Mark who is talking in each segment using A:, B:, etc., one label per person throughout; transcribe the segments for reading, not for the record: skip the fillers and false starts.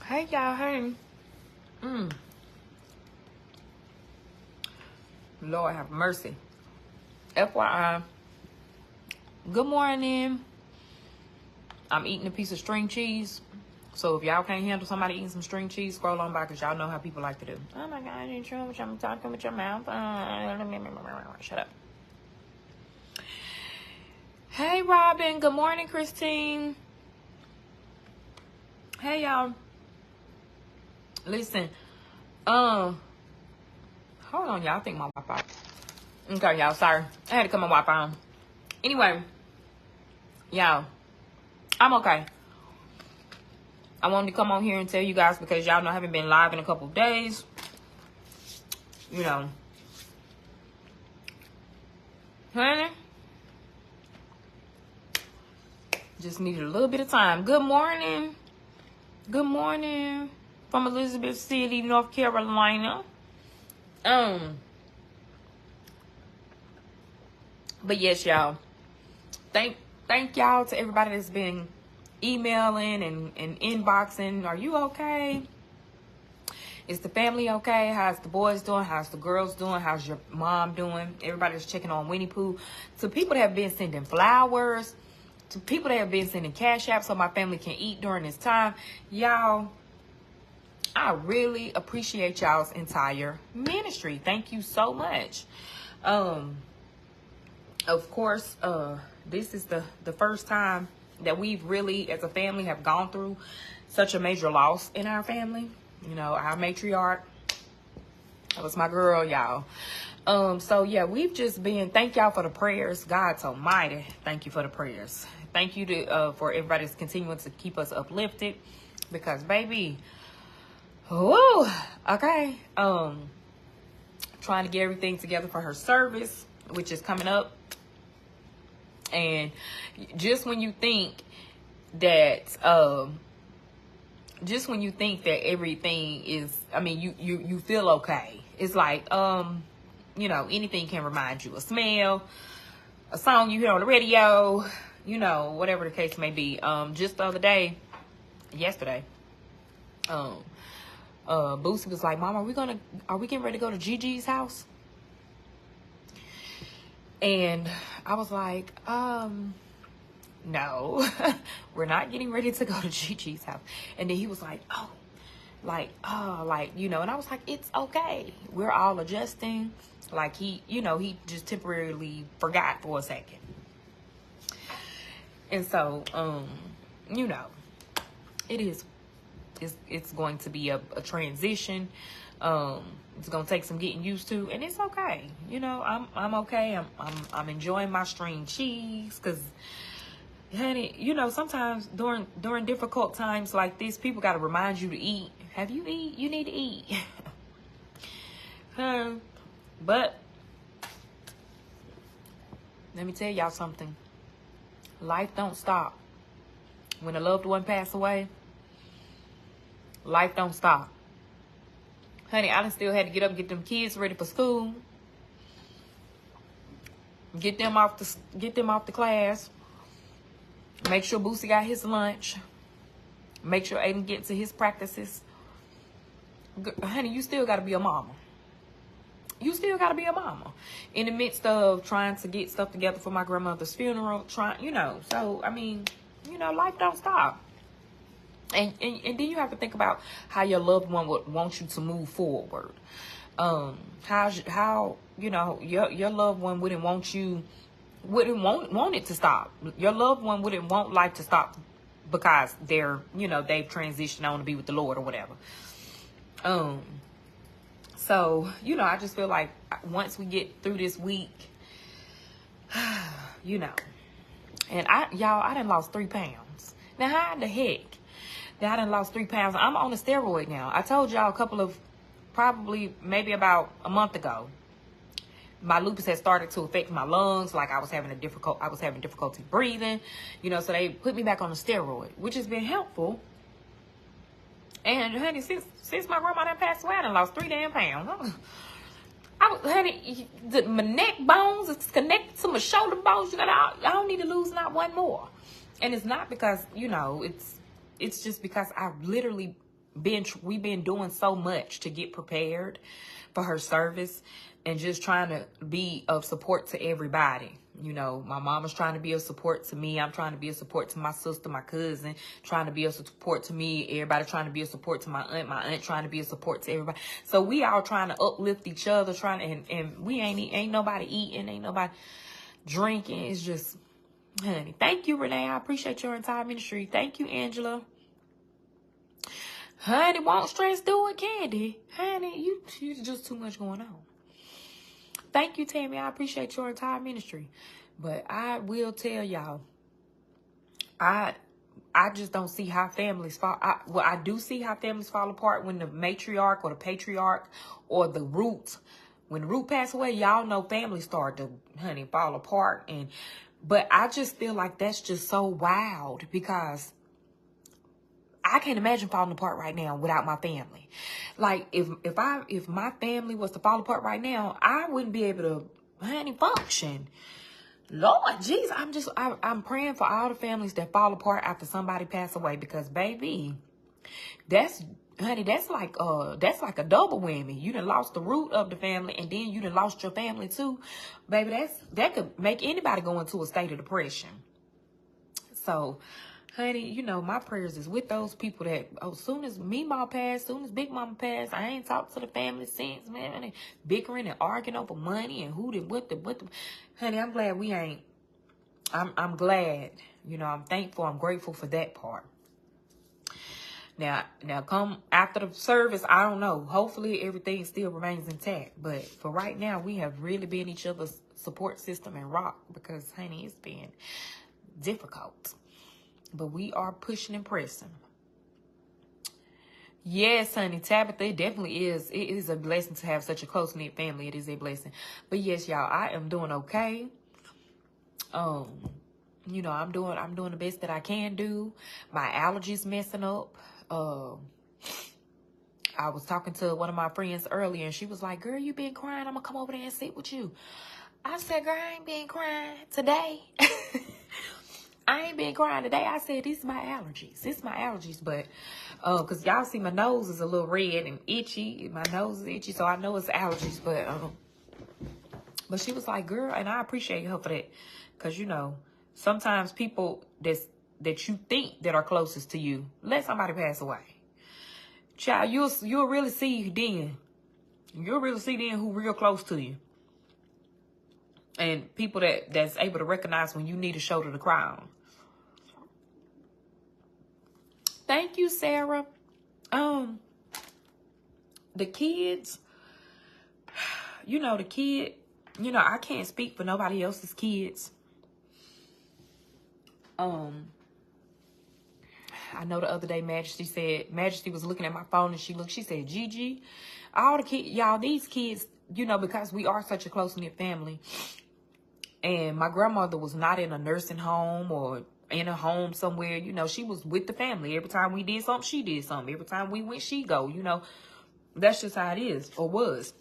A: Hey, y'all. Hey. Lord have mercy. FYI. Good morning. I'm eating a piece of string cheese. So if y'all can't handle somebody eating some string cheese, scroll on by because y'all know how people like to do. Oh my God, you sure I'm talking with your mouth? Shut up. Hey, Robin. Good morning, Christine. Hey, y'all. Listen. Hold on, y'all. I think my Wi-Fi. Okay, y'all. Sorry. I had to cut my Wi-Fi on. Anyway, y'all. I'm okay. I wanted to come on here and tell you guys because y'all know I haven't been live in a couple of days. You know. Honey. Just needed a little bit of time. Good morning. Good morning. From Elizabeth City, North Carolina. But yes, y'all. Thank y'all to everybody that's been emailing and inboxing. Are you okay? Is the family okay? How's the boys doing? How's the girls doing? How's your mom doing? Everybody's checking on Winnie Pooh. To people that have been sending flowers, to people that have been sending cash apps so my family can eat during this time. Y'all, I really appreciate y'all's entire ministry. Thank you so much. Of course, this is the first time that we've really, as a family, have gone through such a major loss in our family. You know, our matriarch, that was my girl, y'all. So yeah, we've just been, thank y'all for the prayers. God's almighty, thank you for the prayers. Thank you to for everybody that's continuing to keep us uplifted, because baby, whoo, okay. Trying to get everything together for her service, which is coming up. And just when you think that everything is, I mean, you feel okay. It's like, you know, anything can remind you. A smell, a song you hear on the radio, you know, whatever the case may be. Just the other day, yesterday, Boosie was like, Mom, are we getting ready to go to Gigi's house? And I was like, no, we're not getting ready to go to Gigi's house. And then he was like, you know, and I was like, it's okay. We're all adjusting. Like he just temporarily forgot for a second. And so, you know, it's going to be a transition. It's gonna take some getting used to, and it's okay. You know, I'm okay. I'm enjoying my string cheese, because, honey, you know, sometimes during difficult times like this, people gotta remind you to eat. Have you eat? You need to eat. But let me tell y'all something. Life don't stop. When a loved one pass away, life don't stop. Honey, I done still had to get up and get them kids ready for school. Get them off the class. Make sure Boosie got his lunch. Make sure Aiden gets to his practices. Honey, you still got to be a mama. You still got to be a mama. In the midst of trying to get stuff together for my grandmother's funeral. You know, so, I mean, you know, life don't stop. And then you have to think about how your loved one would want you to move forward. How you know, your loved one wouldn't want it to stop. Your loved one wouldn't want life to stop because they've transitioned on to be with the Lord or whatever. So, you know, I just feel like once we get through this week, you know, and I done lost 3 pounds. Now, how the heck? I done lost 3 pounds. I'm on a steroid now. I told y'all maybe about a month ago, my lupus had started to affect my lungs. Like I was having difficulty breathing, you know, so they put me back on a steroid, which has been helpful. And honey, since my grandma done passed away, I done lost 3 damn pounds. My neck bones is connected to my shoulder bones. I don't need to lose not one more. And it's not because, you know, it's just because I literally we've been doing so much to get prepared for her service, and just trying to be of support to everybody. You know, my mama's trying to be of support to me. I'm trying to be a support to my sister, my cousin, trying to be a support to me. Everybody trying to be a support to my aunt trying to be a support to everybody. So we all trying to uplift each other, and we ain't nobody eating, ain't nobody drinking. It's just, honey, thank you, Renee. I appreciate your entire ministry. Thank you, Angela. Honey, won't stress do it, Candy. Honey, you just too much going on. Thank you, Tammy. I appreciate your entire ministry. But I will tell y'all, I just don't see how families fall. I do see how families fall apart when the matriarch or the patriarch or the root, when the root pass away, y'all know families start to, honey, fall apart. But I just feel like that's just so wild, because I can't imagine falling apart right now without my family. Like, if my family was to fall apart right now, I wouldn't be able to, honey, function. Lord Jesus, I'm praying for all the families that fall apart after somebody pass away, because baby, that's like a double whammy. You done lost the root of the family, and then you done lost your family too. Baby, that could make anybody go into a state of depression. So, honey, you know, my prayers is with those people that, as soon as Meemaw passed, as soon as Big Mama passed, I ain't talked to the family since, man. They bickering and arguing over money and who did what the. Honey, I'm glad we ain't. I'm glad. You know, I'm thankful. I'm grateful for that part. Now come after the service, I don't know. Hopefully everything still remains intact. But for right now, we have really been each other's support system and rock, because, honey, it's been difficult. But we are pushing and pressing. Yes, honey, Tabitha, it definitely is. It is a blessing to have such a close-knit family. It is a blessing. But yes, y'all, I am doing okay. You know, I'm doing the best that I can do. My allergies messing up. I was talking to one of my friends earlier, and she was like, girl, you been crying? I'm gonna come over there and sit with you. I said, girl, I ain't been crying today. I ain't been crying today. I said, these are my allergies. It's my allergies. But, because y'all see my nose is a little red and itchy. My nose is itchy, so I know it's allergies. But she was like, girl, and I appreciate her for that. Because, you know, sometimes people that you think that are closest to you, let somebody pass away. Child, you'll really see then. You'll really see then who real close to you. And people that's able to recognize when you need a shoulder to cry on. Thank you, Sarah. The kids, you know, I can't speak for nobody else's kids. I know the other day Majesty was looking at my phone, and she said, Gigi, all the kids, y'all, these kids, you know, because we are such a close-knit family, and my grandmother was not in a nursing home or in a home somewhere, you know, she was with the family. Every time we did something, she did something. Every time we went, she go, you know, that's just how it is, or was.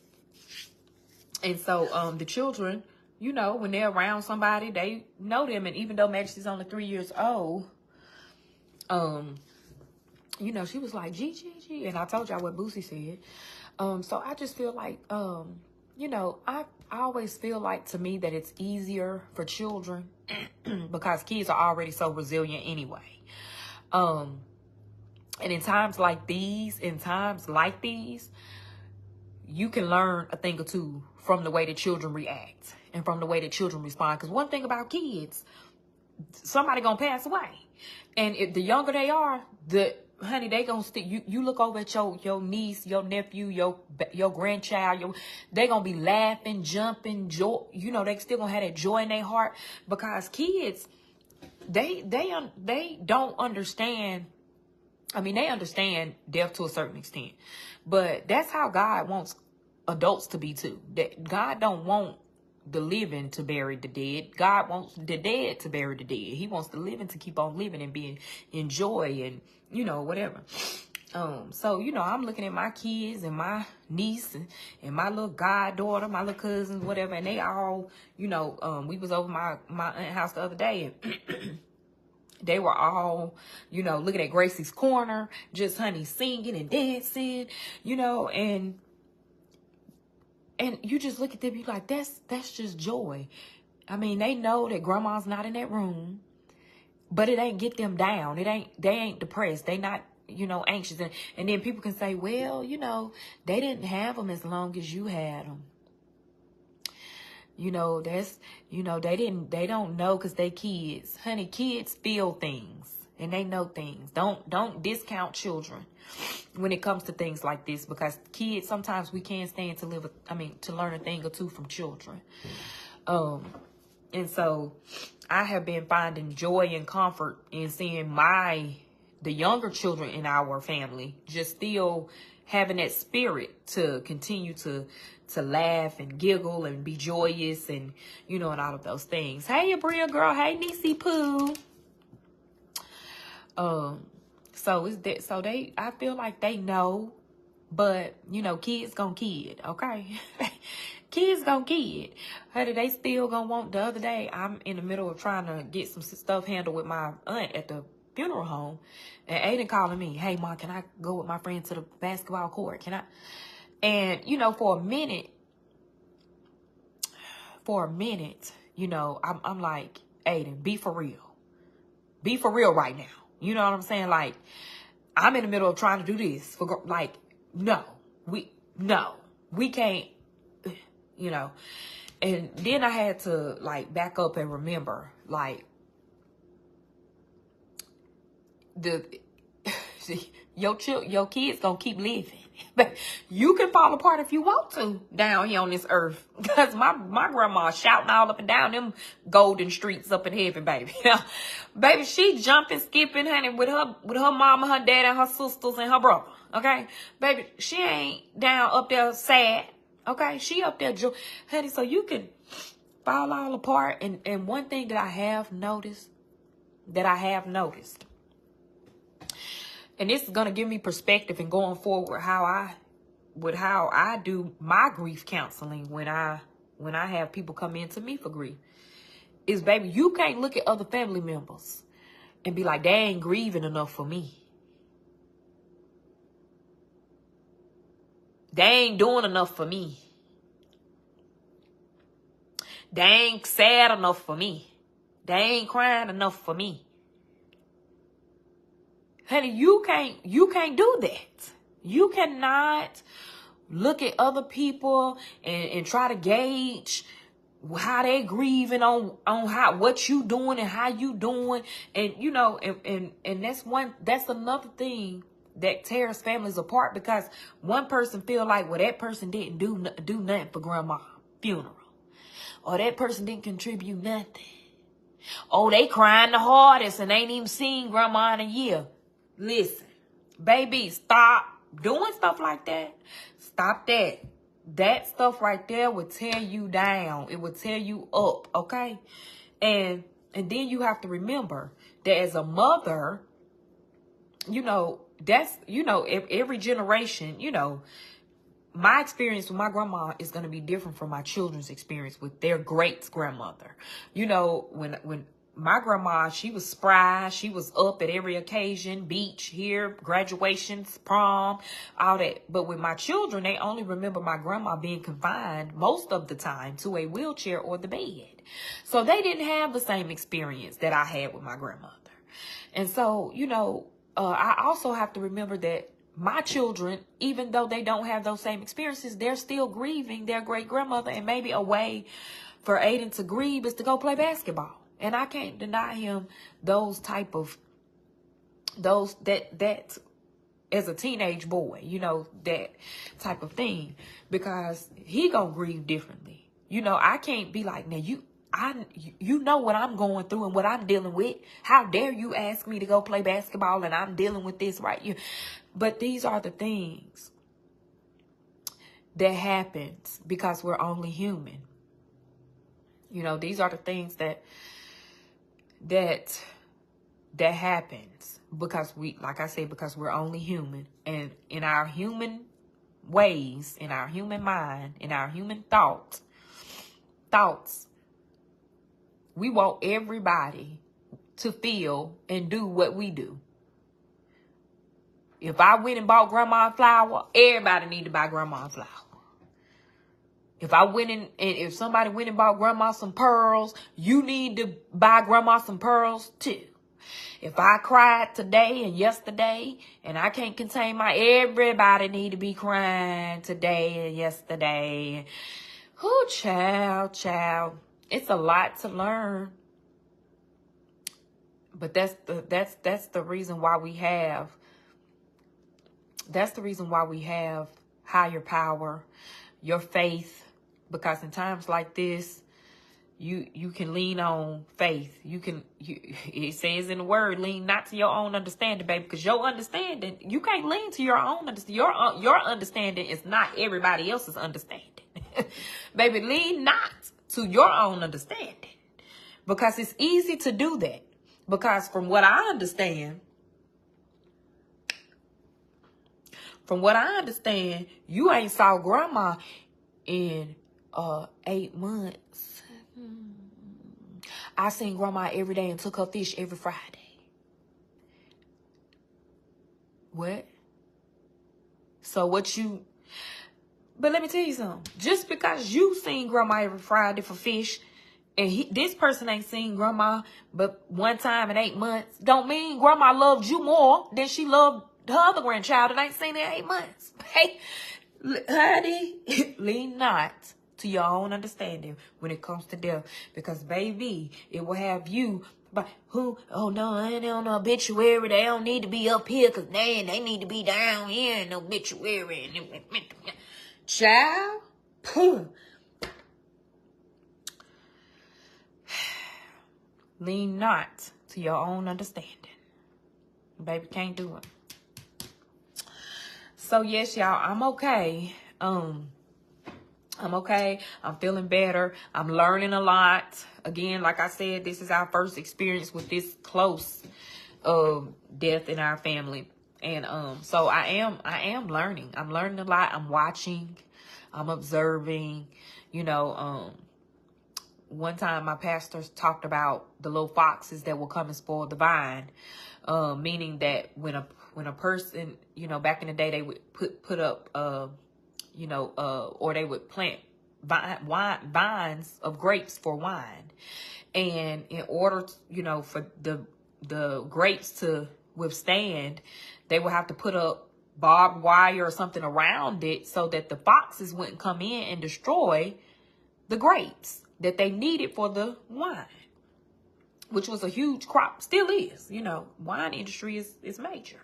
A: And so, the children, you know, when they're around somebody, they know them. And even though Majesty's only 3 years old, you know, she was like, G. And I told y'all what Boosie said. So I just feel like, you know, I always feel like, to me, that it's easier for children because kids are already so resilient anyway. And in times like these, you can learn a thing or two from the way that children react and from the way that children respond. Because one thing about kids, somebody gonna pass away. And if the younger they are, honey, they gonna stick. You look over at your niece, your nephew, your grandchild, they gonna be laughing, jumping, joy. You know, they still gonna have that joy in their heart, because kids, they don't understand. I mean, they understand death to a certain extent, but that's how God wants adults to be too. That God don't want the living to bury the dead. God wants the dead to bury the dead. He wants the living to keep on living and being in joy and, you know, whatever. So, you know, I'm looking at my kids and my niece and my little goddaughter, my little cousins, whatever, and they all, you know, we was over my aunt's house the other day, They were all, looking at Gracie's corner, just honey singing and dancing, and you just look at them, you like, that's just joy. I mean, they know that grandma's not in that room, but it ain't get them down. They ain't depressed. They not, anxious. And then people can say, well, they didn't have them as long as you had them. They don't know because they kids. Honey, kids feel things and they know things. Don't discount children when it comes to things like this, because kids, sometimes we can't stand to learn a thing or two from children. And so I have been finding joy and comfort in seeing the younger children in our family just still having that spirit to continue to laugh and giggle and be joyous and, and all of those things. Hey, Abria girl. Hey, Niecy Pooh. So it's that. So I feel like they know, but kids gonna kid, okay? Kids gonna kid. Honey, they still gonna want. The other day, I'm in the middle of trying to get some stuff handled with my aunt at the funeral home, and Aiden calling me, hey, Mom, can I go with my friend to the basketball court? Can I? And, for a minute, I'm like, Aiden, be for real. Be for real right now. You know what I'm saying? Like, I'm in the middle of trying to do this. No, we can't, And then I had to, back up and remember, your kids gonna keep living. But you can fall apart if you want to down here on this earth. Because my grandma shouting all up and down them golden streets up in heaven, baby. Baby, she jumping, skipping, honey, with her mama, her dad, and her sisters and her brother. Okay? Baby, she ain't down up there sad. Okay? She up there, honey, so you can fall all apart. And one thing that I have noticed, and this is going to give me perspective and going forward how I do my grief counseling when I have people come in to me for grief, is, baby, you can't look at other family members and be like, they ain't grieving enough for me. They ain't doing enough for me. They ain't sad enough for me. They ain't crying enough for me. Honey, you can't do that. You cannot look at other people and try to gauge how they grieving on what you doing and how you doing. And, and that's another thing that tears families apart, because one person feel like, well, that person didn't do nothing for grandma's funeral, or that person didn't contribute nothing. Oh, they crying the hardest and ain't even seen grandma in a year. Listen, baby, stop doing stuff like that. Stop that. That stuff right there will tear you down. It will tear you up, okay? And then you have to remember that as a mother, that's, every generation, my experience with my grandma is going to be different from my children's experience with their great-grandmother. When my grandma, she was spry. She was up at every occasion, beach, here, graduations, prom, all that. But with my children, they only remember my grandma being confined most of the time to a wheelchair or the bed. So they didn't have the same experience that I had with my grandmother. And so, I also have to remember that my children, even though they don't have those same experiences, they're still grieving their great-grandmother. And maybe a way for Aiden to grieve is to go play basketball. And I can't deny him that as a teenage boy, that type of thing, because he gonna grieve differently. I can't be like, now you know what I'm going through and what I'm dealing with. How dare you ask me to go play basketball and I'm dealing with this right here. But these are the things that happens because we're only human. These are the things that happens because because we're only human, and in our human ways, in our human mind, in our human thoughts, we want everybody to feel and do what we do. If I went and bought grandma a flower, everybody need to buy grandma a flower. If I went and if somebody went and bought grandma some pearls, you need to buy grandma some pearls too. If I cried today and yesterday and I can't contain everybody need to be crying today and yesterday. Oh, child. It's a lot to learn. But that's the reason why we have higher power, your faith, because in times like this, you can lean on faith. It says in the word, lean not to your own understanding, baby, because your understanding, you can't lean to your own understanding. Your understanding is not everybody else's understanding. Baby, lean not to your own understanding, because it's easy to do that. Because from what I understand, you ain't saw grandma in 8 months. I seen grandma every day and took her fish every Friday. What? So but let me tell you something. Just because you seen grandma every Friday for fish, and this person ain't seen grandma but one time in 8 months, don't mean grandma loved you more than she loved her other grandchild that ain't seen in 8 months. Hey, honey, lean not to your own understanding when it comes to death, because baby, it will have you. But who? Oh no, I ain't on the obituary. They don't need to be up here, because they need to be down here in the obituary. Child, lean not to your own understanding. Baby, can't do it. So yes, y'all, I'm okay. I'm okay. I'm feeling better. I'm learning a lot. Again, like I said, this is our first experience with this close death in our family. And so I am learning. I'm learning a lot. I'm watching. I'm observing. You know, one time my pastors talked about the little foxes that will come and spoil the vine. Meaning that when a person, you know, back in the day, they would put up or they would plant vines of grapes for wine. And in order, for the grapes to withstand, they would have to put up barbed wire or something around it so that the foxes wouldn't come in and destroy the grapes that they needed for the wine, which was a huge crop, still is, wine industry is major.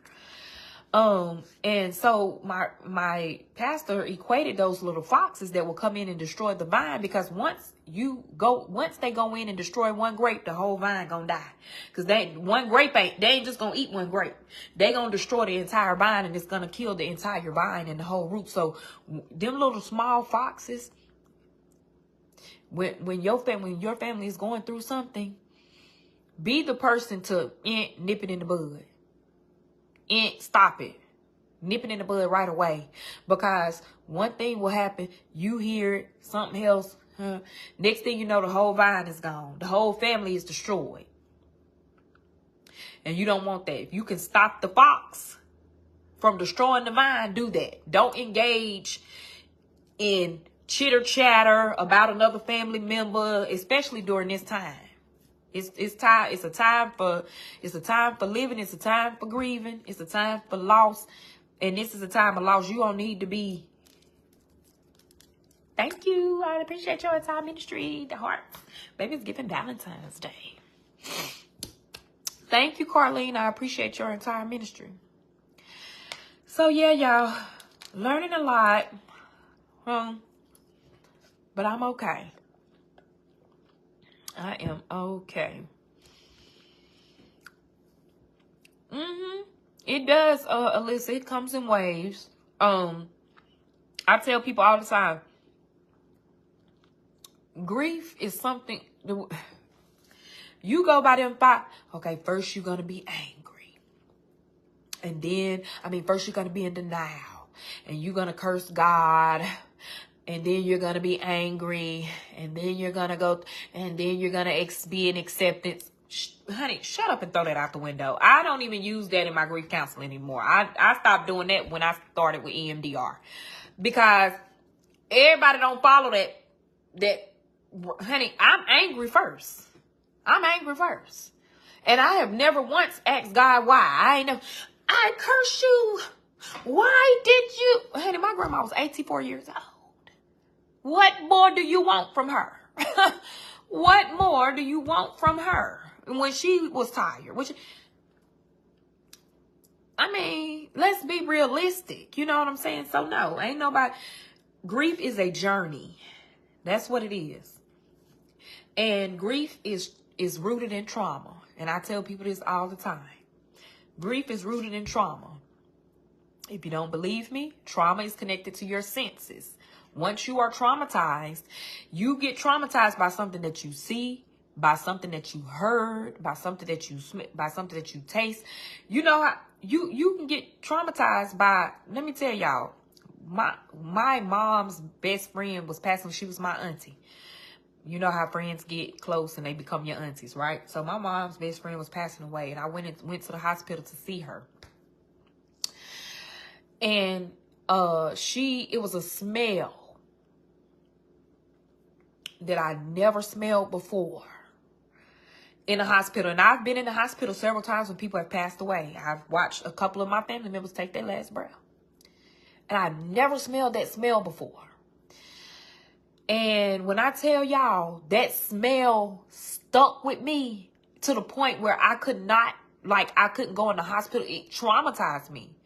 A: And so my pastor equated those little foxes that will come in and destroy the vine, because once they go in and destroy one grape, the whole vine gonna die. Cause they ain't just gonna eat one grape. They gonna destroy the entire vine, and it's gonna kill the entire vine and the whole root. So them little small foxes, when your family is going through something, be the person to nip it in the bud. Stop it. Nip it in the bud right away. Because one thing will happen. You hear it, something else. Next thing you know, the whole vine is gone. The whole family is destroyed. And you don't want that. If you can stop the fox from destroying the vine, do that. Don't engage in chitter chatter about another family member, especially during this time. It's a time for living. It's a time for grieving. It's a time for loss. And this is a time of loss. You don't need to be. Thank you. I appreciate your entire ministry. The heart. Baby, it's giving Valentine's Day. Thank you, Carlene. I appreciate your entire ministry. So yeah, y'all, learning a lot. But I'm okay. I am okay. It does, Alyssa. It comes in waves. I tell people all the time, grief is something. You go by them five. Okay, first you're gonna be angry, and then first you're gonna be in denial, and you're gonna curse God. And then you're going to be angry. And then you're going to go. And then you're going to be in acceptance. Honey, shut up and throw that out the window. I don't even use that in my grief counseling anymore. I stopped doing that when I started with EMDR. Because everybody don't follow that. Honey, I'm angry first. I'm angry first. And I have never once asked God why. I curse you. Why did you? Honey, my grandma was 84 years old. What more do you want from her? What more do you want from her when she was tired? I mean, let's be realistic. You know what I'm saying? So no, ain't nobody. Grief is a journey. That's what it is. And grief is rooted in trauma. And I tell people this all the time. Grief is rooted in trauma. If you don't believe me, trauma is connected to your senses. Once you are traumatized, you get traumatized by something that you see, by something that you heard, by something that you by something that you taste. You know how you can get traumatized by, let me tell y'all, my mom's best friend was passing. She was my auntie. You know how friends get close and they become your aunties, right? So my mom's best friend was passing away, and I went to the hospital to see her. And it was a smell that I never smelled before in the hospital. And I've been in the hospital several times when people have passed away. I've watched a couple of my family members take their last breath. And I've never smelled that smell before. And when I tell y'all, that smell stuck with me to the point where I couldn't go in the hospital. It traumatized me.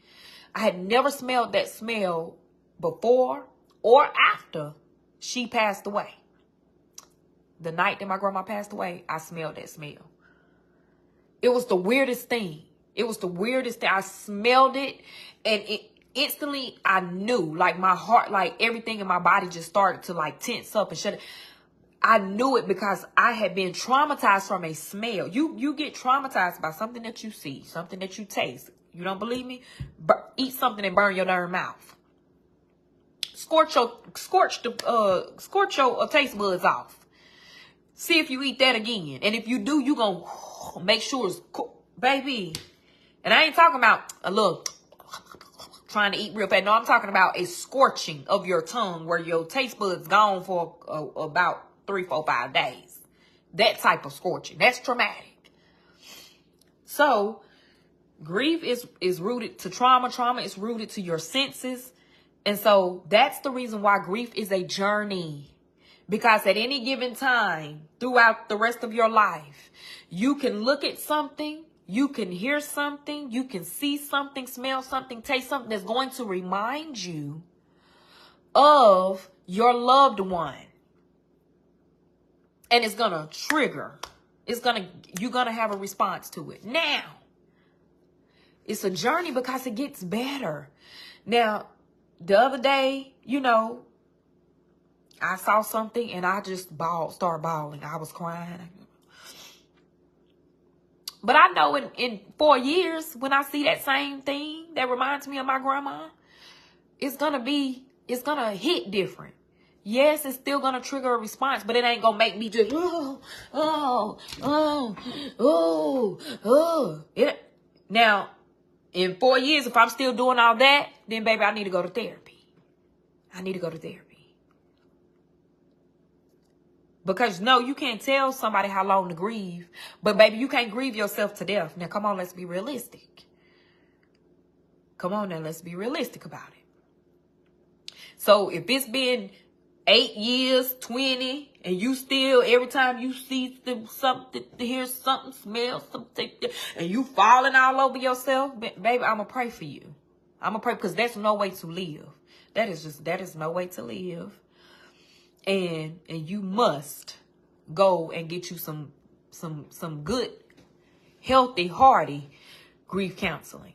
A: I had never smelled that smell before or after she passed away. The night that my grandma passed away, I smelled that smell. It was the weirdest thing. It was the weirdest thing. I smelled it, and instantly I knew, like my heart, like everything in my body just started to like tense up and shut. I knew it because I had been traumatized from a smell. You get traumatized by something that you see, something that you taste. You don't believe me? Eat something and burn your darn mouth. Scorch your taste buds off. See if you eat that again. And if you do, you gonna make sure it's cool, baby. And I ain't talking about a little trying to eat real fast. No, I'm talking about a scorching of your tongue where your taste buds gone for about 3, 4, 5 days. That type of scorching. That's traumatic. So grief is rooted to trauma. Trauma is rooted to your senses. And so that's the reason why grief is a journey. Because at any given time throughout the rest of your life, you can look at something, you can hear something, you can see something, smell something, taste something that's going to remind you of your loved one. And it's going to trigger. You're going to have a response to it. Now, it's a journey because it gets better. Now, the other day, I saw something and I just started bawling. I was crying. But I know in 4 years, when I see that same thing that reminds me of my grandma, it's going to hit different. Yes, it's still going to trigger a response, but it ain't going to make me just, Now, in 4 years, if I'm still doing all that, then baby, I need to go to therapy. Because no, you can't tell somebody how long to grieve. But baby, you can't grieve yourself to death. Now, come on, let's be realistic. Come on now, let's be realistic about it. So if it's been 8 years, 20, and you still, every time you see something, hear something, smell something, and you falling all over yourself, baby, I'm going to pray for you. I'm going to pray because that's no way to live. That is no way to live. And you must go and get you some good, healthy, hearty grief counseling.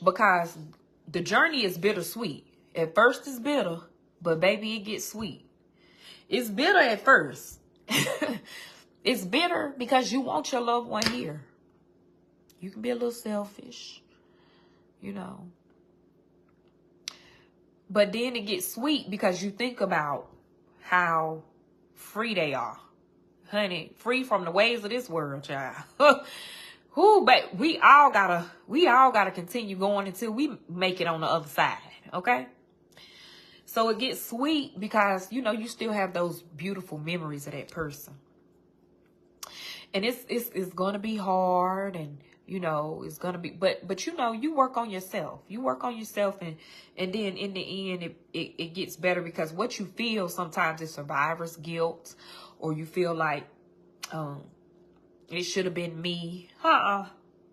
A: Because the journey is bittersweet. At first it's bitter, but baby, it gets sweet. It's bitter at first. It's bitter because you want your loved one here. You can be a little selfish, But then it gets sweet because you think about how free they are, honey, free from the ways of this world, child. Who, but we all gotta continue going until we make it on the other side. Okay. So it gets sweet because, you know, you still have those beautiful memories of that person. And it's going to be hard, and, you know, it's going to be, but, you know, you work on yourself. You work on yourself, and then in the end, it gets better, because what you feel sometimes is survivor's guilt, or you feel like, it should have been me. No,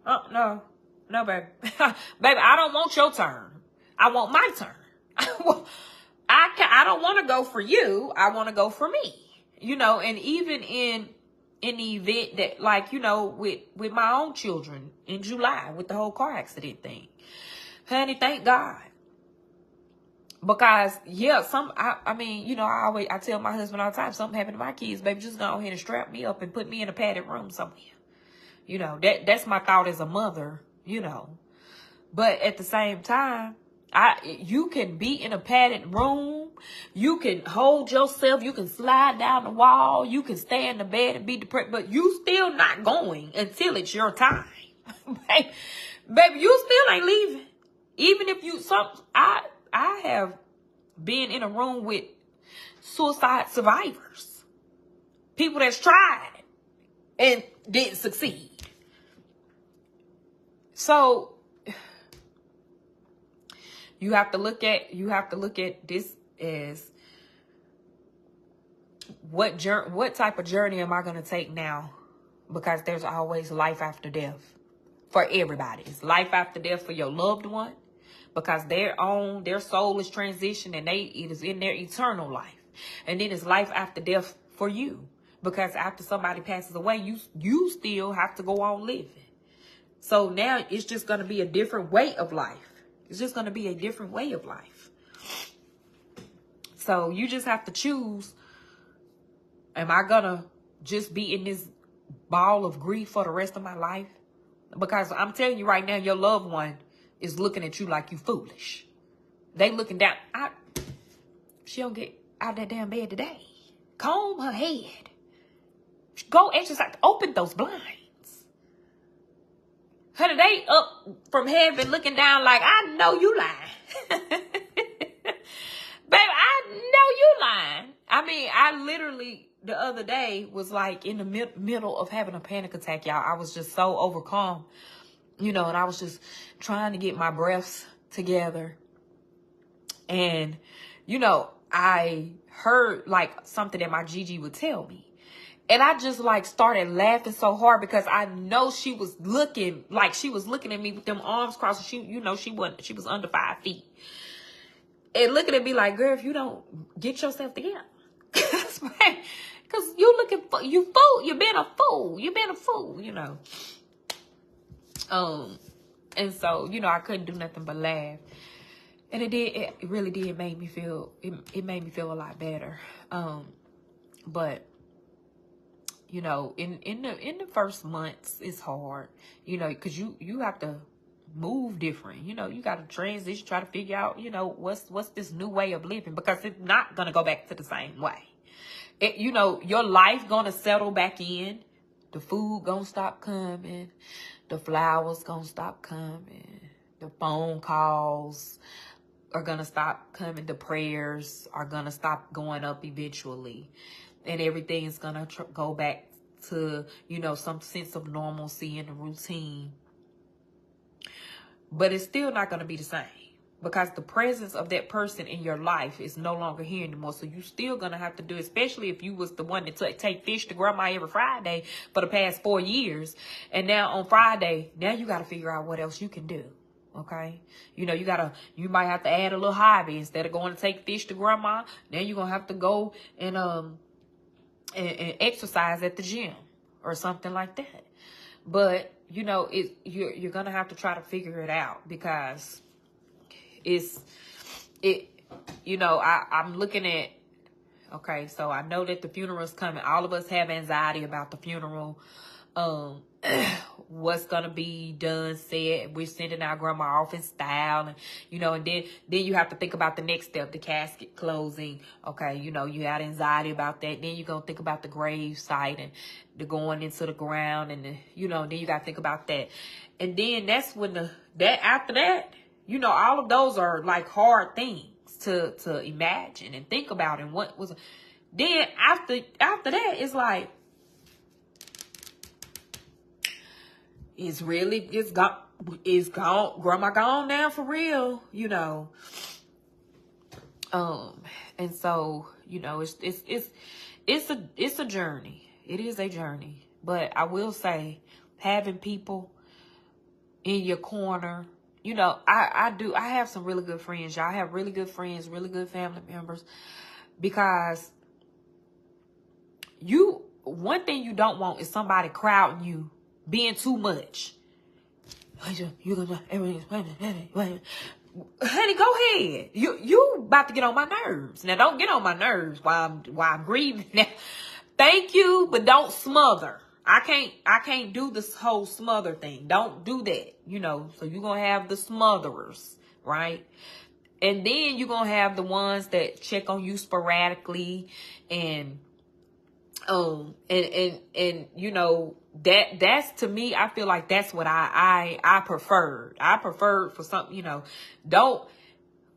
A: baby. Baby, I don't want your turn. I want my turn. I don't want to go for you. I want to go for me. You know, and even in the event that, like, you know, with my own children in July with the whole car accident thing, honey, thank God. Because, yeah, I mean, you know, I tell my husband all the time, something happened to my kids, baby, just go ahead and strap me up and put me in a padded room somewhere. You know, that's my thought as a mother, you know. But at the same time, you can be in a padded room, you can hold yourself, you can slide down the wall, you can stay in the bed and be depressed, but you still not going until it's your time. Baby, you still ain't leaving. Even if I have been in a room with suicide survivors, people that's tried and didn't succeed. So you have to look at this as what type of journey am I going to take now? Because there's always life after death for everybody. It's life after death for your loved one, because their soul is transitioned, and it is in their eternal life. And then it's life after death for you, because after somebody passes away, you still have to go on living. So now it's just going to be a different way of life. It's just going to be a different way of life. So you just have to choose, am I going to just be in this ball of grief for the rest of my life? Because I'm telling you right now, your loved one is looking at you like you foolish. They looking down. She don't get out of that damn bed today. Comb her head. Go exercise. Open those blinds. Honey, they up from heaven looking down like, I know you lying. Baby, I know you lying. I mean, I literally the other day was like in the middle of having a panic attack, y'all. I was just so overcome, you know, and I was just trying to get my breaths together. And, you know, I heard like something that my Gigi would tell me. And I just like started laughing so hard, because I know she was looking at me with them arms crossed. She, you know, she was under 5 feet. And looking at me like, girl, if you don't get yourself together. Because you looking for, you fool, you been a fool, you know. And so, you know, I couldn't do nothing but laugh. And it really did make me feel, it made me feel a lot better. But, you know, in the first months, it's hard, you know, because you have to move different. You know, you got to transition, try to figure out, you know, what's this new way of living, because it's not going to go back to the same way. You know, your life going to settle back in. The food going to stop coming. The flowers going to stop coming. The phone calls are going to stop coming. The prayers are going to stop going up eventually. And everything's going to go back to, you know, some sense of normalcy and a routine. But it's still not going to be the same, because the presence of that person in your life is no longer here anymore. So you still going to have to do, especially if you was the one that take fish to grandma every Friday for the past 4 years. And now on Friday, now you got to figure out what else you can do. Okay. You know, you might have to add a little hobby. Instead of going to take fish to grandma, now you're going to have to go and exercise at the gym or something like that. But, you know, you're going to have to try to figure it out, because you know, I'm looking at, okay, so I know that the funeral's coming. All of us have anxiety about the funeral. what's gonna be done, said. We're sending our grandma off in style, and and then you have to think about the next step, the casket closing. Okay, you had anxiety about that. Then you're gonna think about the grave site and the going into the ground, and then you gotta think about that. And then that's when after that, all of those are like hard things to imagine and think about. And what was then after that, it's like, it's gone. Grandma gone now for real, and so, it's a journey. It is a journey. But I will say, having people in your corner, I have some really good friends. Y'all have really good friends, really good family members, because one thing you don't want is somebody crowding you, being too much. You gonna honey, go ahead. You about to get on my nerves. Now don't get on my nerves while I'm grieving. Now, thank you, but don't smother. I can't do this whole smother thing. Don't do that. So you're gonna have the smotherers, right? And then you're gonna have the ones that check on you sporadically, and that's, to me, I feel like that's what I preferred. I preferred for something, don't,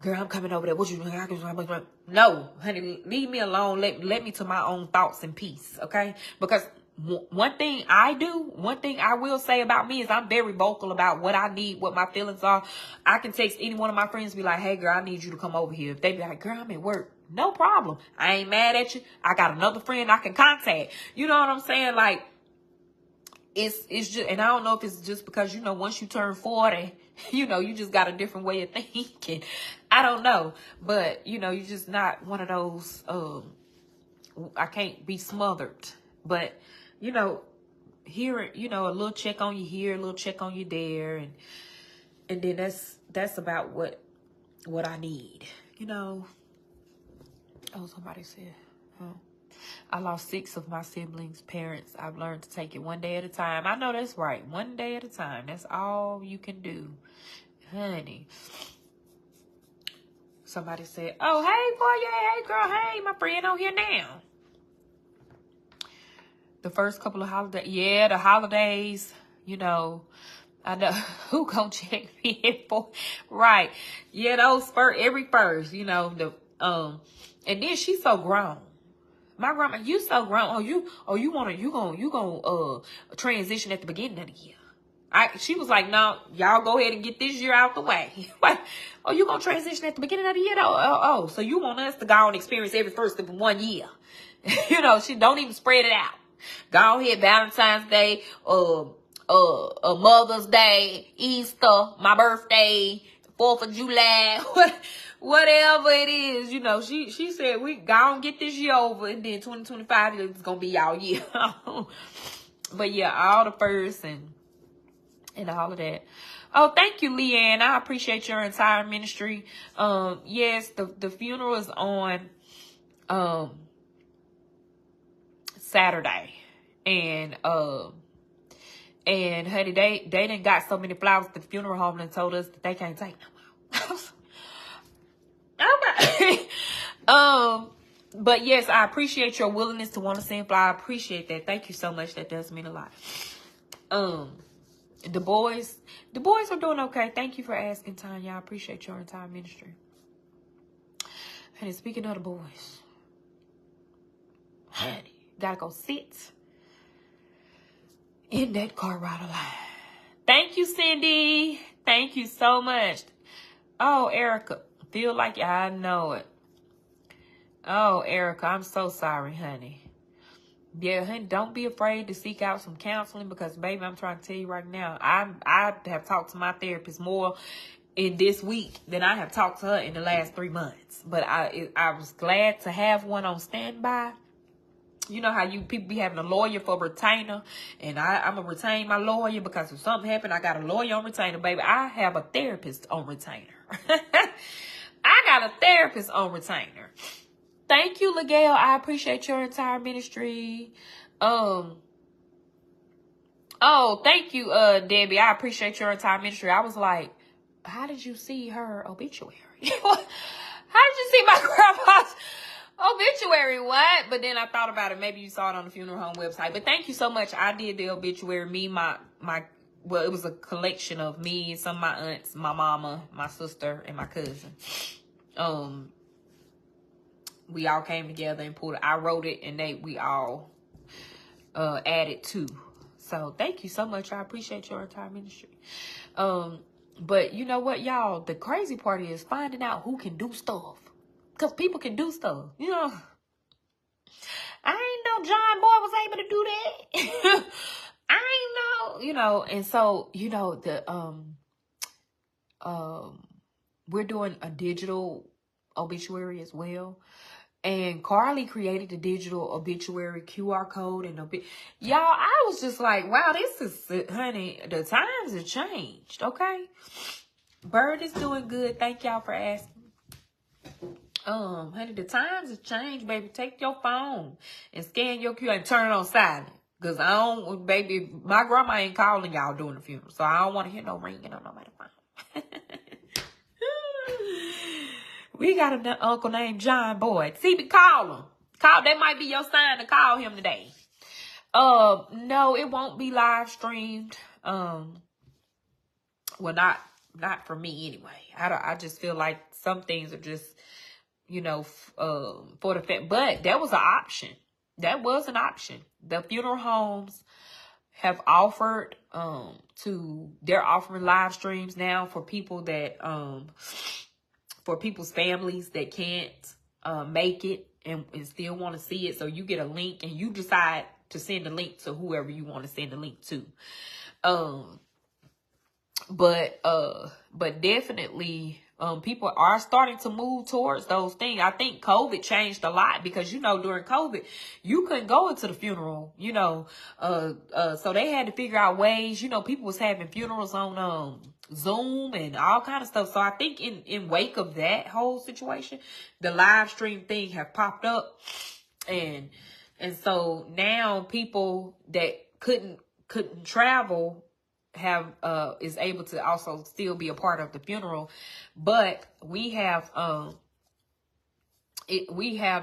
A: girl, I'm coming over there. What you doing? No, honey, leave me alone. Let me to my own thoughts and peace. Okay. Because one thing I will say about me is I'm very vocal about what I need, what my feelings are. I can text any one of my friends, be like, hey girl, I need you to come over here. If they be like, girl, I'm at work. No problem. I ain't mad at you. I got another friend I can contact. You know what I'm saying? Like, it's just, and I don't know if it's just because, once you turn 40, you just got a different way of thinking. I don't know. But, you're just not one of those, I can't be smothered. But, here, a little check on you here, a little check on you there. And then that's about what I need, Oh, somebody said, I lost 6 of my siblings' parents. I've learned to take it one day at a time. I know that's right. One day at a time. That's all you can do, honey. Somebody said, oh, hey, boy, yeah, hey, girl, hey, my friend on here now. The first couple of holidays. Yeah, the holidays, I know who gonna check me in for. Right. Yeah, those every first, and then she's so grown. My grandma, you so grown. You gonna transition at the beginning of the year. She was like, no, y'all go ahead and get this year out the way. Oh, you gonna transition at the beginning of the year though? Oh, so you want us to go and experience every first of 1 year. She don't even spread it out. Go ahead, Valentine's Day, Mother's Day, Easter, my birthday, 4th of July, whatever it is, she said we gonna get this year over, and then 2025 is gonna be y'all year. But yeah, all the first and all of that. Oh, thank you, Leanne. I appreciate your entire ministry. Yes, the funeral is on Saturday, and honey, they done got so many flowers at the funeral home and told us that they can't take no more. Okay. But yes, I appreciate your willingness to want to send flowers. I appreciate that. Thank you so much. That does mean a lot. The boys are doing okay. Thank you for asking, Tanya. I appreciate your entire ministry. And speaking of the boys, honey, gotta go sit in that car ride line. Thank you, Cindy. Thank you so much. Oh, Erica, feel like I know it. Oh, Erica, I'm so sorry, honey. Yeah, honey, don't be afraid to seek out some counseling, because, baby, I'm trying to tell you right now, I have talked to my therapist more in this week than I have talked to her in the last 3 months. But I was glad to have one on standby. You know how people be having a lawyer for retainer, and I'm going to retain my lawyer, because if something happened, I got a lawyer on retainer, baby. I have a therapist on retainer. I got a therapist on retainer. Thank you, Ligale. I appreciate your entire ministry. Oh, thank you, Debbie. I appreciate your entire ministry. I was like, how did you see her obituary? How did you see my grandpa's obituary? What? But then I thought about it. Maybe you saw it on the funeral home website. But thank you so much. I did the obituary. Me, well, it was a collection of me, some of my aunts, my mama, my sister, and my cousin. We all came together and pulled it. I wrote it, and we all added to. So thank you so much. I appreciate your entire ministry. But you know what, y'all? The crazy part is finding out who can do stuff. Because people can do stuff. You know, I ain't know John Boy was able to do that. I ain't know, you know. And so, you know, we're doing a digital obituary as well. And Carly created the digital obituary QR code and y'all, I was just like, wow, this is, honey, the times have changed, okay? Bird is doing good. Thank y'all for asking. Honey, the times have changed, baby. Take your phone and scan your QR and turn it on silent. Because I don't, baby, my grandma ain't calling y'all during the funeral. So I don't want to hear no ringing on nobody's phone. We got an uncle named John Boyd. See, call him. That might be your sign to call him today. No, it won't be live streamed. Well, not for me anyway. I just feel like some things are just, you know, for the fact. But that was an option. That was an option. The funeral homes have offered they're offering live streams now for people that for people's families that can't make it and still want to see it. So you get a link and you decide to send a link to whoever you want to send a link to. But definitely people are starting to move towards those things. I think COVID changed a lot because, you know, during COVID, you couldn't go into the funeral, you know, so they had to figure out ways, you know, people was having funerals on Zoom and all kind of stuff. So I think in wake of that whole situation, the live stream thing have popped up, and so now people that couldn't travel have is able to also still be a part of the funeral. But we have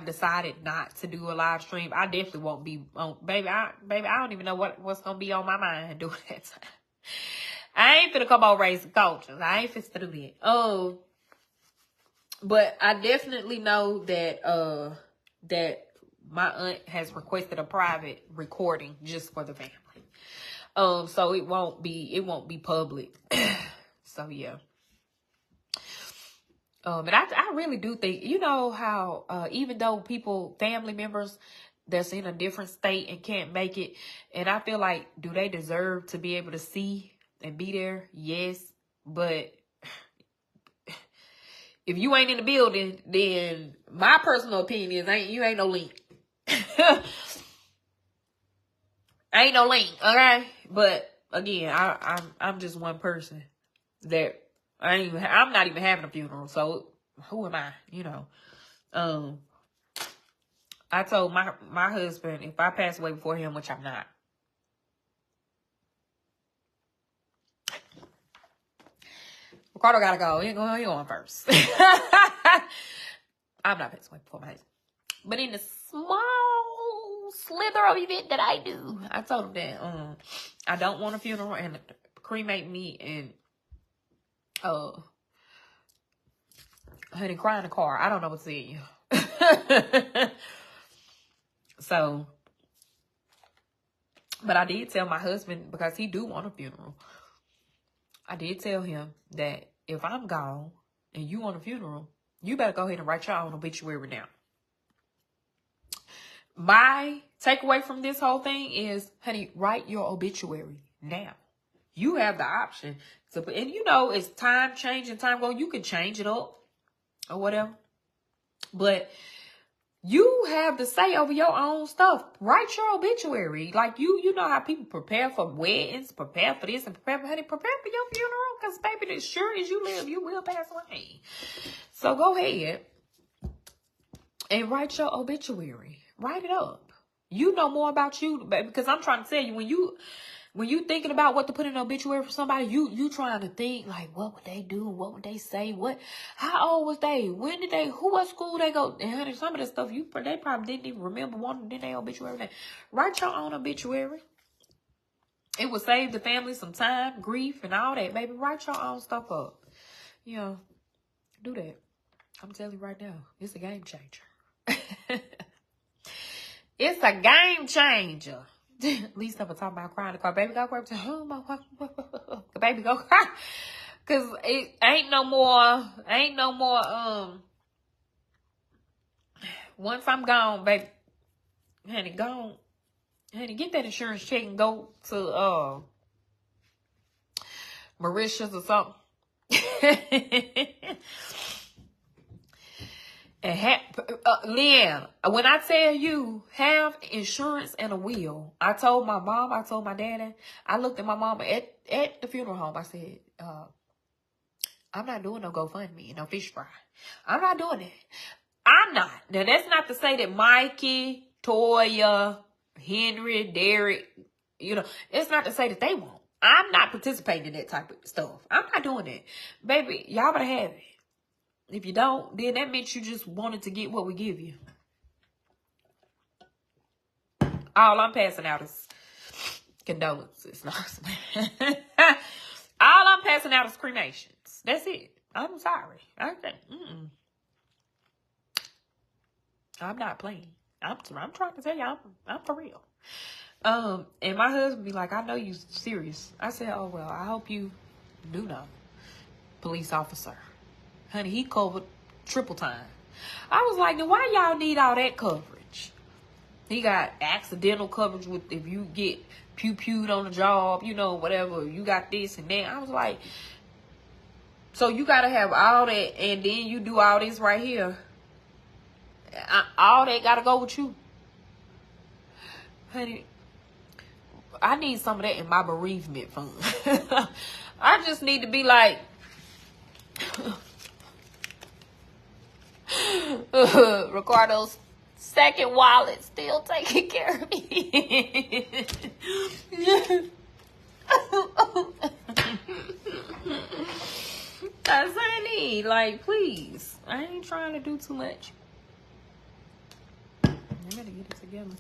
A: decided not to do a live stream. I definitely won't be on, baby. I don't even know what's gonna be on my mind doing that time. I ain't finna come on raising cultures. I ain't finna do that. But I definitely know that that my aunt has requested a private recording just for the family. So it won't be public. So yeah. And I really do think, you know, how even though family members that's in a different state and can't make it, and I feel like, do they deserve to be able to see and be there? Yes, but if you ain't in the building, then my personal opinion is you ain't no link. Ain't no link, okay? But again, I'm just one person that I'm not even having a funeral, so who am I? You know. I told my husband, if I pass away before him, which I'm not, Ricardo gotta go. He going first. I'm not passing away before my husband. But in the small slither of event that I do, I told him that I don't want a funeral and cremate me and honey, cry in the car. I don't know what to say. So, but I did tell my husband, because he do want a funeral. I did tell him that if I'm gone and you want a funeral, you better go ahead and write your own obituary now. My takeaway from this whole thing is, honey, write your obituary now. You have the option to put, and you know, it's time changing, time going. You can change it up or whatever, but you have the say over your own stuff. Write your obituary. Like you know how people prepare for weddings, prepare for this, and prepare for your funeral. Because baby, as sure as you live, you will pass away. So go ahead and write your obituary. Write it up. You know more about you, baby, because I'm trying to tell you, when you thinking about what to put in an obituary for somebody, you trying to think like, what would they do? What would they say? How old was they? When did they? What school they go? And honey, some of the stuff they probably didn't even remember one in their obituary. Write your own obituary. It would save the family some time, grief, and all that. Baby, write your own stuff up. You know, do that. I'm telling you right now, it's a game changer. It's a game changer. At least I'm talking about crying in the car. Baby, go cry. Baby, go cry. Cause it ain't no more, once I'm gone, baby, honey, gone. Honey, get that insurance check and go to, Mauritius or something. And Leanne, when I tell you, have insurance and a will. I told my mom, I told my daddy, I looked at my mama at the funeral home. I said, I'm not doing no GoFundMe, no fish fry. I'm not doing it. I'm not. Now, that's not to say that Mikey, Toya, Henry, Derek, it's not to say that they won't. I'm not participating in that type of stuff. I'm not doing it. Baby, y'all better have it. If you don't, then that means you just wanted to get what we give you. All I'm passing out is condolences. All I'm passing out is cremations. That's it. I'm sorry. I'm not playing. I'm trying to tell you, I'm for real. And my husband be like, I know you serious. I said, oh, well, I hope you do know. Police officer. Honey, he covered triple time. I was like, then why y'all need all that coverage? He got accidental coverage with if you get pew-pewed on the job, whatever. You got this and that. I was like, so you got to have all that and then you do all this right here. All that got to go with you. Honey, I need some of that in my bereavement fund. I just need to be like... Ricardo's second wallet still taking care of me. That's what I need. Like, please. I ain't trying to do too much. I gotta get it together.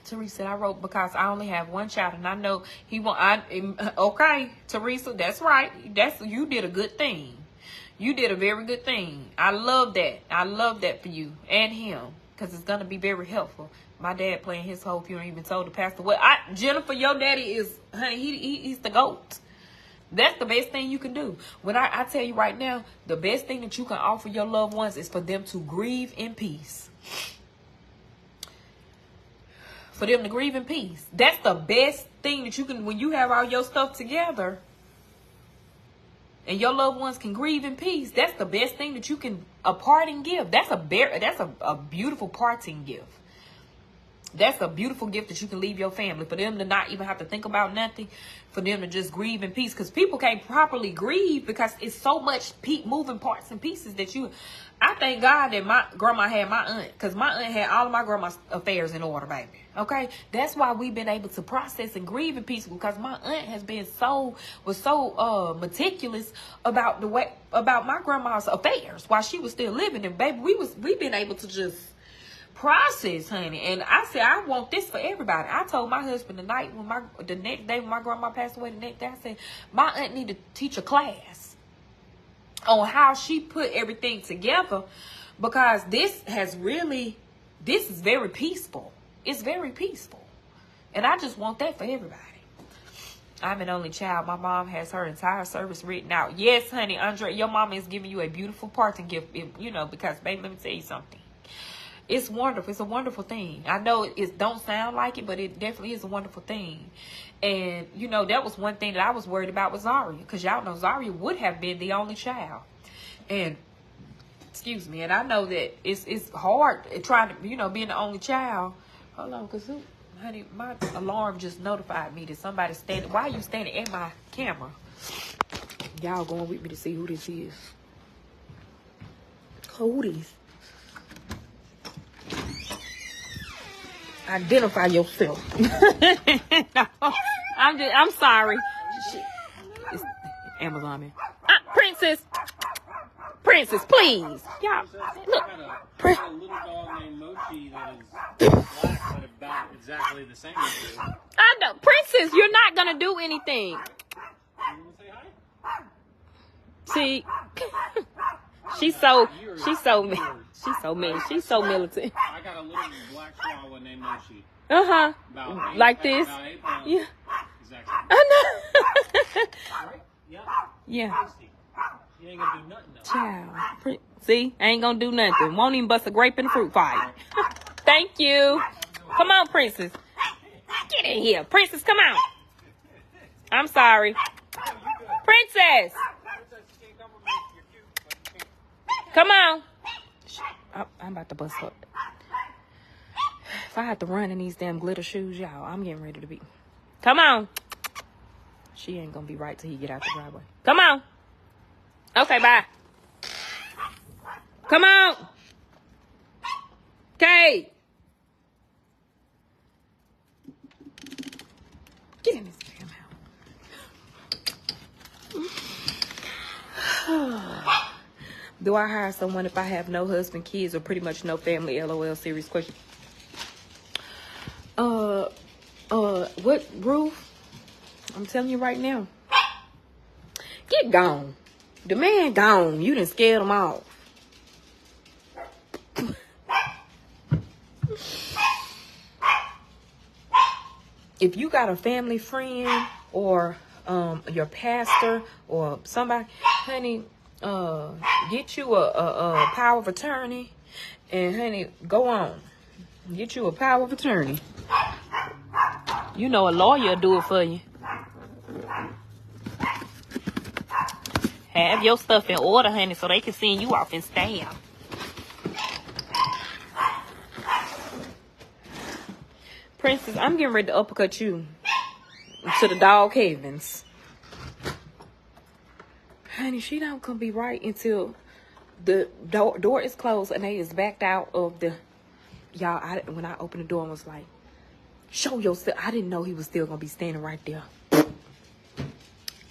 A: Teresa said, I wrote because I only have one child and I know he won't. Okay, Teresa, that's right. You did a good thing. You did a very good thing. I love that. I love that for you and him because it's going to be very helpful. My dad playing his whole funeral even told the pastor, well, Jennifer, your daddy is, honey, he's the GOAT. That's the best thing you can do. When I tell you right now, the best thing that you can offer your loved ones is for them to grieve in peace. For them to grieve in peace. That's the best thing that you can, when you have all your stuff together, and your loved ones can grieve in peace. That's the best thing that you can, a parting gift. That's a beautiful parting gift. That's a beautiful gift that you can leave your family. For them to not even have to think about nothing. For them to just grieve in peace. Because people can't properly grieve because it's so much moving parts and pieces that you... I thank God that my grandma had my aunt. Because my aunt had all of my grandma's affairs in order, baby. Okay? That's why we've been able to process and grieve in peace. Because my aunt has been so meticulous about my grandma's affairs while she was still living. And baby, we've been able to just process, honey. And I said, I want this for everybody. I told my husband the next day when my grandma passed away, the next day, I said, my aunt need to teach a class on how she put everything together, because this is very peaceful. It's very peaceful. And I just want that for everybody. I'm an only child. My mom has her entire service written out. Yes, honey, Andre, your mama is giving you a beautiful parting gift, because, baby, let me tell you something. It's wonderful. It's a wonderful thing. I know it don't sound like it, but it definitely is a wonderful thing. And, that was one thing that I was worried about with Zaria. Because y'all know Zaria would have been the only child. And, excuse me, and I know that it's hard trying to, being the only child. Hold on, because, honey, my alarm just notified me that somebody's standing. Why are you standing at my camera? Y'all going with me to see who this is. Who this? Identify yourself. No, I'm sorry. It's Amazon man. Princess, please. Y'all, look.
B: I got a little dog named Mochi that is black, but about exactly the same as you.
A: I know, Princess, you're not gonna do anything.
B: You want to say hi?
A: See, she's so mean. She's so militant.
B: I got a little black chihuahua named Mochi.
A: Like this.
B: About 8 pounds.
A: Yeah.
B: Exactly.
A: I know.
B: Right? Yeah.
A: Yeah.
B: You ain't gonna do nothing though.
A: Child. See, I ain't gonna do nothing. Won't even bust a grape in the fruit fight. Thank you. Come on, Princess. Get in here. Princess, come on. I'm sorry. Princess. Come on. I'm about to bust up. If I have to run in these damn glitter shoes, y'all, I'm getting ready to be. Come on. She ain't gonna be right till he get out the driveway. Come on. Okay, bye. Come on. Kate. Get in this damn house. Do I hire someone if I have no husband, kids, or pretty much no family? LOL, serious question. What, Ruth? I'm telling you right now. Get gone. The man gone. You done scared him off. If you got a family friend or your pastor or somebody, honey, get you a power of attorney, and honey, go on. Get you a power of attorney. You know a lawyer will do it for you. Have your stuff in order, honey, so they can send you off and stamp. Princess, I'm getting ready to uppercut you to the dog heavens. Honey, she not gonna be right until the door is closed and they is backed out of the... Y'all, when I opened the door, I was like, show yourself. I didn't know he was still gonna be standing right there.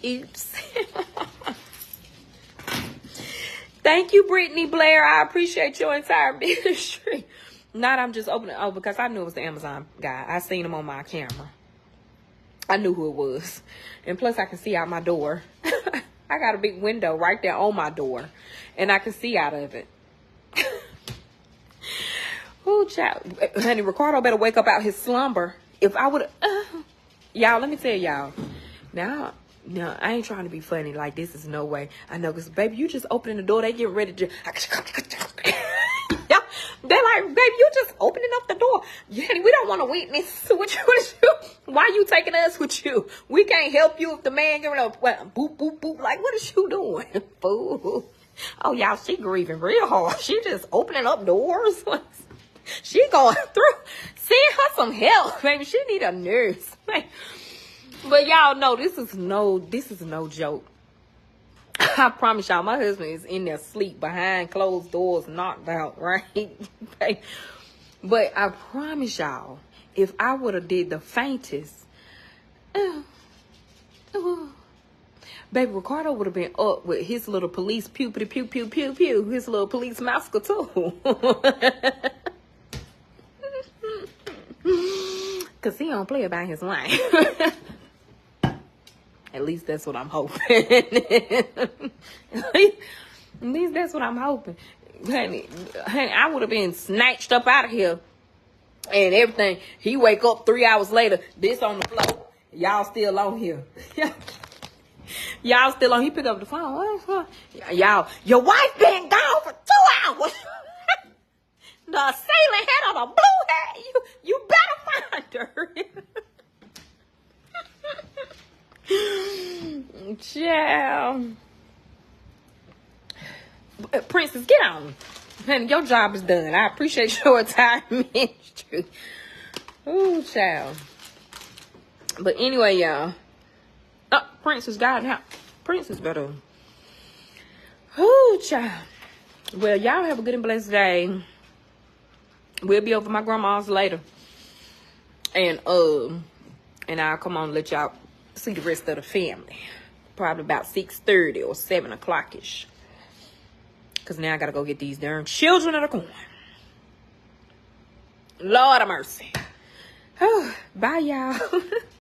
A: Oops. Thank you, Brittany Blair. I appreciate your entire ministry. Not I'm just opening it because I knew it was the Amazon guy. I seen him on my camera. I knew who it was. And plus I can see out my door. I got a big window right there on my door. And I can see out of it. Ooh, child. Honey, Ricardo better wake up out his slumber. If I would y'all, let me tell y'all. Now, no, I ain't trying to be funny. Like, this is no way. I know, because, baby, you just opening the door. They get ready to... They're like, baby, you just opening up the door. Jenny, we don't want to witness what you. Why you taking us with you? We can't help you if the man giving up. Well, boop, boop, boop. Like, what is you doing? Fool. Oh, y'all, she grieving real hard. She just opening up doors. She going through. Send her some help, baby. She need a nurse. But y'all know this is no joke. I promise y'all, my husband is in there asleep behind closed doors, knocked out, right? But I promise y'all, if I would have did the faintest, baby, Ricardo would have been up with his little police pew pew pew pew pew pew, his little police massacre too. Cause he don't play about his life. At least that's what I'm hoping. At least that's what I'm hoping. Honey, I would have been snatched up out of here and everything. He wake up 3 hours later, this on the floor. Y'all still on here. Y'all still on. He pick up the phone. Y'all, your wife been gone for 2 hours. The assailant had on a blue hat. You better find her. Child. Princess, get on. Honey, your job is done. I appreciate your entire ministry. Ooh, child. But anyway, y'all. Oh, Princess got out. Princess better. Ooh, child. Well, y'all have a good and blessed day. We'll be over my grandma's later. And I'll come on and let y'all see the rest of the family. Probably about 6:30 or 7 o'clock ish. Cause now I gotta go get these darn children of the corn. Lord of mercy. Bye, y'all.